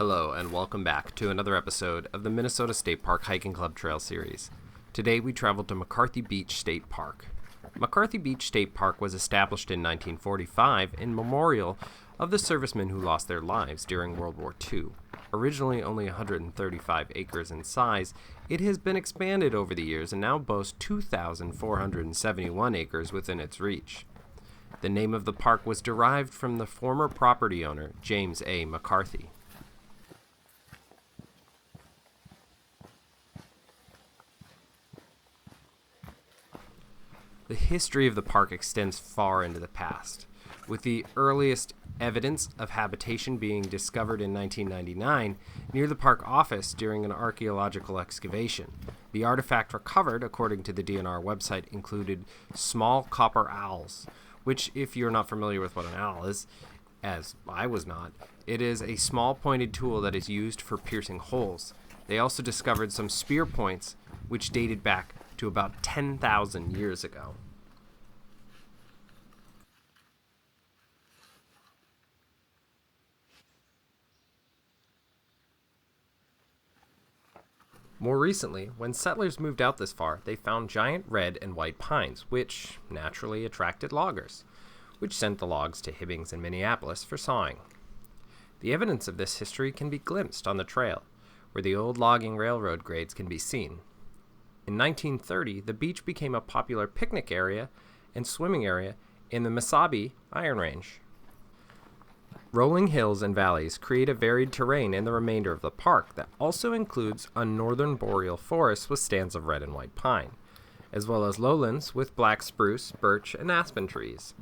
Hello and welcome back to another episode of the Minnesota State Park Hiking Club Trail Series. Today we traveled to McCarthy Beach State Park. McCarthy Beach State Park was established in 1945 in memorial of the servicemen who lost their lives during World War II. Originally only 135 acres in size, it has been expanded over the years and now boasts 2,471 acres within its reach. The name of the park was derived from the former property owner, James A. McCarthy. The history of the park extends far into the past, with the earliest evidence of habitation being discovered in 1999 near the park office during an archaeological excavation. The artifact recovered, according to the DNR website, included small copper owls, which, if you're not familiar with what an owl is, as I was not, it is a small pointed tool that is used for piercing holes. They also discovered some spear points, which dated back to about 10,000 years ago. More recently, when settlers moved out this far, they found giant red and white pines, which naturally attracted loggers, which sent the logs to Hibbings and Minneapolis for sawing. The evidence of this history can be glimpsed on the trail, where the old logging railroad grades can be seen. In 1930, the beach became a popular picnic area and swimming area in the Mesabi Iron Range. Rolling hills and valleys create a varied terrain in the remainder of the park that also includes a northern boreal forest with stands of red and white pine, as well as lowlands with black spruce, birch, and aspen trees.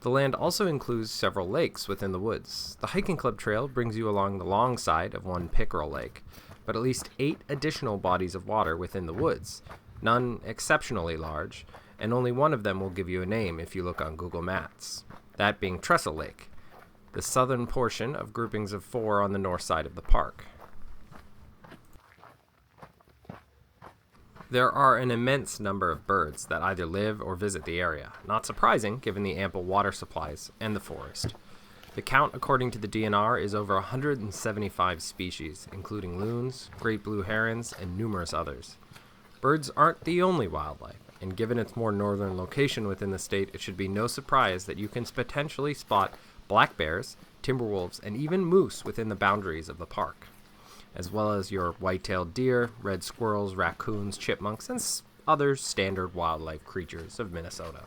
The land also includes several lakes within the woods. The hiking club trail brings you along the long side of one pickerel lake, but at least 8 additional bodies of water within the woods, none exceptionally large, and only one of them will give you a name if you look on Google Maps, that being Trestle Lake, the southern portion of groupings of 4 on the north side of the park. There are an immense number of birds that either live or visit the area, not surprising given the ample water supplies and the forest. The count, according to the DNR, is over 175 species, including loons, great blue herons, and numerous others. Birds aren't the only wildlife, and given its more northern location within the state, it should be no surprise that you can potentially spot black bears, timber wolves, and even moose within the boundaries of the park, as well as your white-tailed deer, red squirrels, raccoons, chipmunks, and other standard wildlife creatures of Minnesota.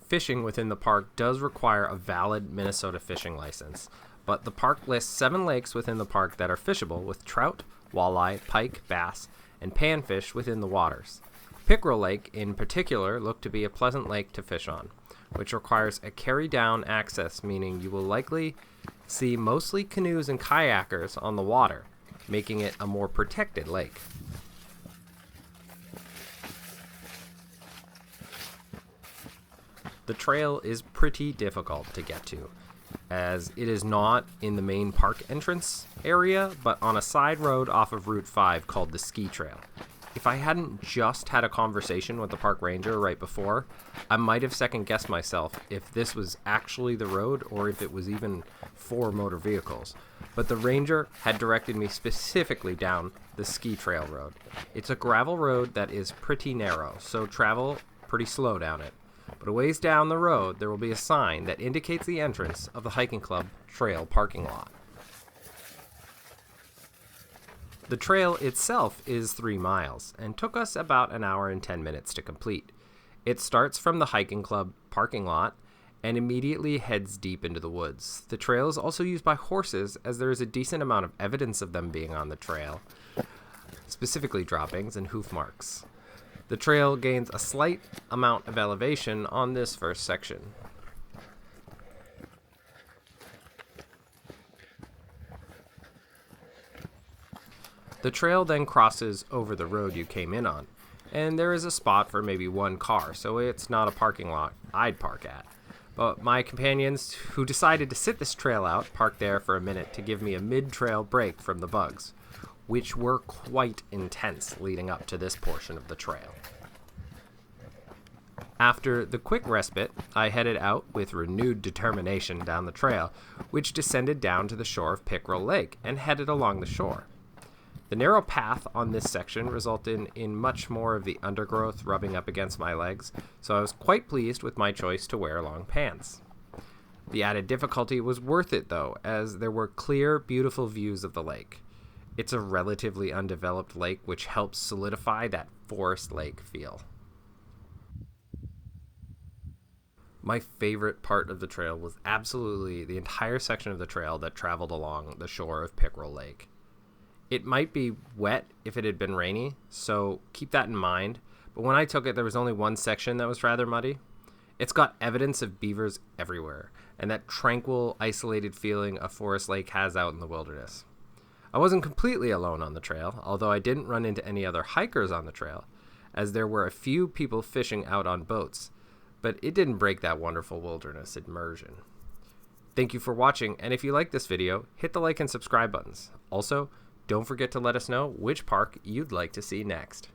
Fishing within the park does require a valid Minnesota fishing license, but the park lists 7 lakes within the park that are fishable with trout, walleye, pike, bass, and panfish within the waters. Pickerel Lake, in particular, looked to be a pleasant lake to fish on, which requires a carry-down access, meaning you will likely see mostly canoes and kayakers on the water, making it a more protected lake. The trail is pretty difficult to get to, as it is not in the main park entrance area, but on a side road off of Route 5 called the Ski Trail. If I hadn't just had a conversation with the park ranger right before, I might have second-guessed myself if this was actually the road or if it was even for motor vehicles. But the ranger had directed me specifically down the Ski Trail road. It's a gravel road that is pretty narrow, so travel pretty slow down it. But a ways down the road, there will be a sign that indicates the entrance of the hiking club trail parking lot. The trail itself is 3 miles and took us about an hour and 10 minutes to complete. It starts from the hiking club parking lot and immediately heads deep into the woods. The trail is also used by horses, as there is a decent amount of evidence of them being on the trail, specifically droppings and hoof marks. The trail gains a slight amount of elevation on this first section. The trail then crosses over the road you came in on, and there is a spot for maybe 1 car, so it's not a parking lot I'd park at. But my companions, who decided to sit this trail out, parked there for a minute to give me a mid-trail break from the bugs, which were quite intense leading up to this portion of the trail. After the quick respite, I headed out with renewed determination down the trail, which descended down to the shore of Pickerel Lake and headed along the shore. The narrow path on this section resulted in much more of the undergrowth rubbing up against my legs, so I was quite pleased with my choice to wear long pants. The added difficulty was worth it, though, as there were clear, beautiful views of the lake. It's a relatively undeveloped lake, which helps solidify that forest lake feel. My favorite part of the trail was absolutely the entire section of the trail that traveled along the shore of Pickerel Lake. It might be wet if it had been rainy, so keep that in mind, but when I took it, there was only one section that was rather muddy. It's got evidence of beavers everywhere, and that tranquil, isolated feeling a forest lake has out in the wilderness. I wasn't completely alone on the trail, although I didn't run into any other hikers on the trail, as there were a few people fishing out on boats, but it didn't break that wonderful wilderness immersion. Thank you for watching, and if you like this video, hit the like and subscribe buttons. Also, don't forget to let us know which park you'd like to see next.